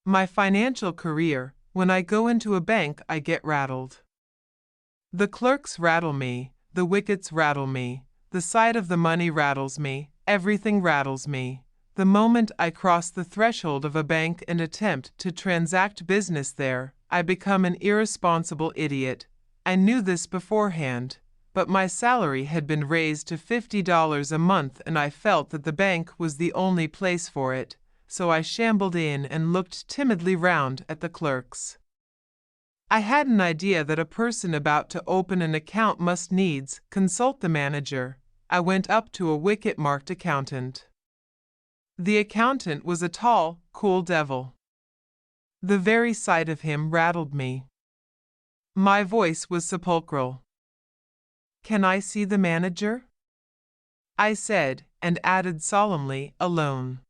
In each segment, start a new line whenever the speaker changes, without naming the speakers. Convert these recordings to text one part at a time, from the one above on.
My financial career, when I go into a bank I get rattled. The clerks rattle me, the wickets rattle me, the sight of the money rattles me, everything rattles me. The moment I cross the threshold of a bank and attempt to transact business there, I become an irresponsible idiot. I knew this beforehand, but my salary had been raised to $50 a month and I felt that the bank was the only place for it, so I shambled in and looked timidly round at the clerks. I had an idea that a person about to open an account must needs consult the manager. I went up to a wicket-marked accountant. The accountant was a tall, cool devil. The very sight of him rattled me. My voice was sepulchral. "Can I see the manager?" I said, and added solemnly, "Alone."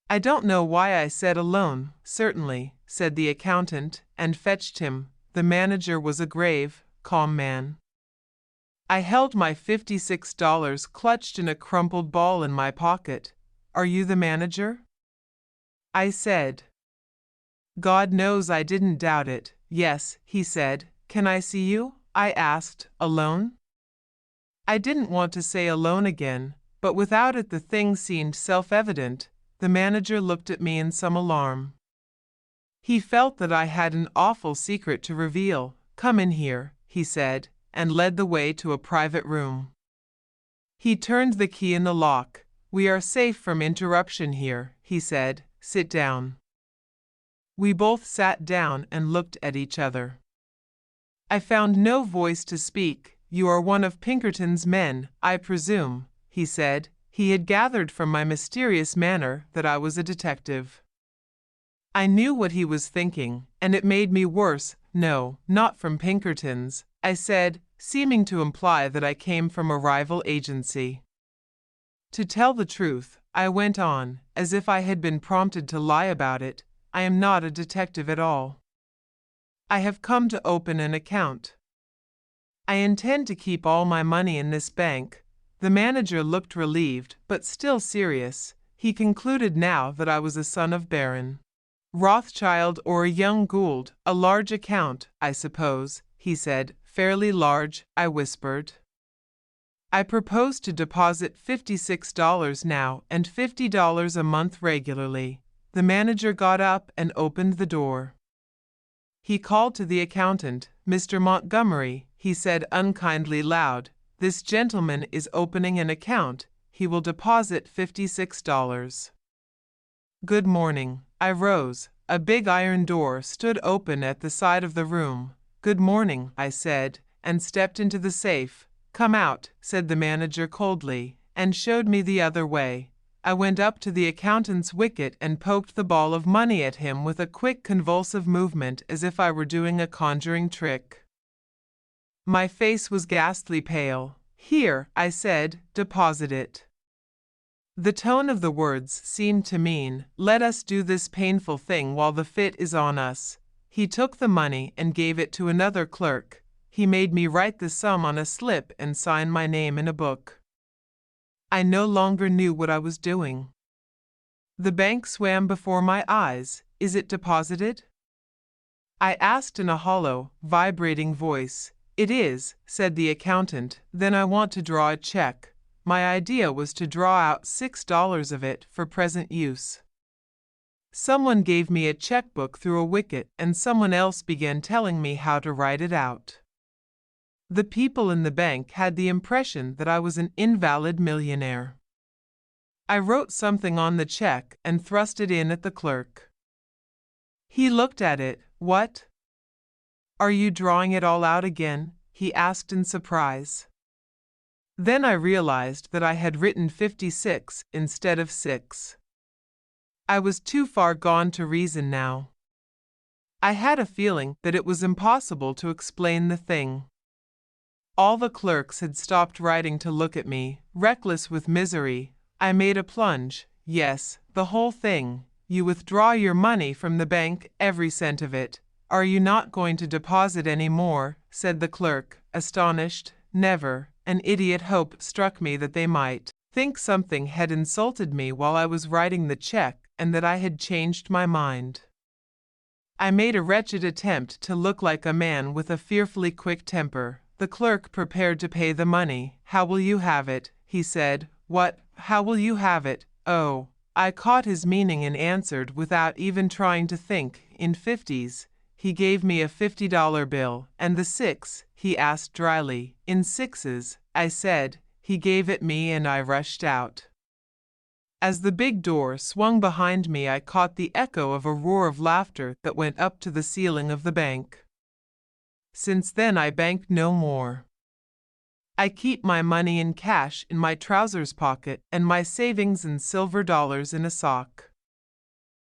"I don't know why I said alone, certainly," said the accountant, and fetched him. The manager was a grave, calm man. I held my $56 clutched in a crumpled ball in my pocket. "Are you the manager?" I said. God knows I didn't doubt it. "Yes," he said. "Can I see you?" I asked. "Alone?" I didn't want to say alone again, but without it the thing seemed self-evident. The manager looked at me in some alarm. He felt that I had an awful secret to reveal. "Come in here," he said, and led the way to a private room. He turned the key in the lock. "We are safe from interruption here," he said. "Sit down." We both sat down and looked at each other. I found no voice to speak. "You are one of Pinkerton's men, I presume," he said. He had gathered from my mysterious manner that I was a detective. I knew what he was thinking, and it made me worse. "No, not from Pinkerton's," I said, seeming to imply that I came from a rival agency. "To tell the truth," I went on, as if I had been prompted to lie about it, "I am not a detective at all. I have come to open an account. I intend to keep all my money in this bank." The manager looked relieved, but still serious. He concluded now that I was a son of Baron Rothschild or a young Gould. "A large account, I suppose," he said. "Fairly large," I whispered. "I propose to deposit $56 now and $50 a month regularly." The manager got up and opened the door. He called to the accountant. "Mr. Montgomery," he said unkindly loud, "this gentleman is opening an account. He will deposit $56. "Good morning." I rose. A big iron door stood open at the side of the room. "Good morning," I said, and stepped into the safe. "Come out," said the manager coldly, and showed me the other way. I went up to the accountant's wicket and poked the ball of money at him with a quick convulsive movement as if I were doing a conjuring trick. My face was ghastly pale. "Here," I said, "deposit it." The tone of the words seemed to mean, "Let us do this painful thing while the fit is on us." He took the money and gave it to another clerk. He made me write the sum on a slip and sign my name in a book. I no longer knew what I was doing. The bank swam before my eyes. "Is it deposited?" I asked in a hollow, vibrating voice. "It is," said the accountant. "Then I want to draw a check." My idea was to draw out $6 of it for present use. Someone gave me a checkbook through a wicket and someone else began telling me how to write it out. The people in the bank had the impression that I was an invalid millionaire. I wrote something on the check and thrust it in at the clerk. He looked at it. "What? Are you drawing it all out again?" he asked in surprise. Then I realized that I had written 56 instead of 6. I was too far gone to reason now. I had a feeling that it was impossible to explain the thing. All the clerks had stopped writing to look at me. Reckless with misery, I made a plunge. "Yes, the whole thing. You withdraw your money from the bank, every cent of it. Are you not going to deposit any more?" said the clerk, astonished. "Never." An idiot hope struck me that they might think something had insulted me while I was writing the check and that I had changed my mind. I made a wretched attempt to look like a man with a fearfully quick temper. The clerk prepared to pay the money. "How will you have it?" he said. "What? How will you have it? Oh." I caught his meaning and answered without even trying to think. "In 50s. He gave me a $50 bill. "And the 6? He asked dryly. "In 6s, I said. He gave it me and I rushed out. As the big door swung behind me, I caught the echo of a roar of laughter that went up to the ceiling of the bank. Since then I banked no more. I keep my money in cash in my trousers pocket and my savings in silver dollars in a sock.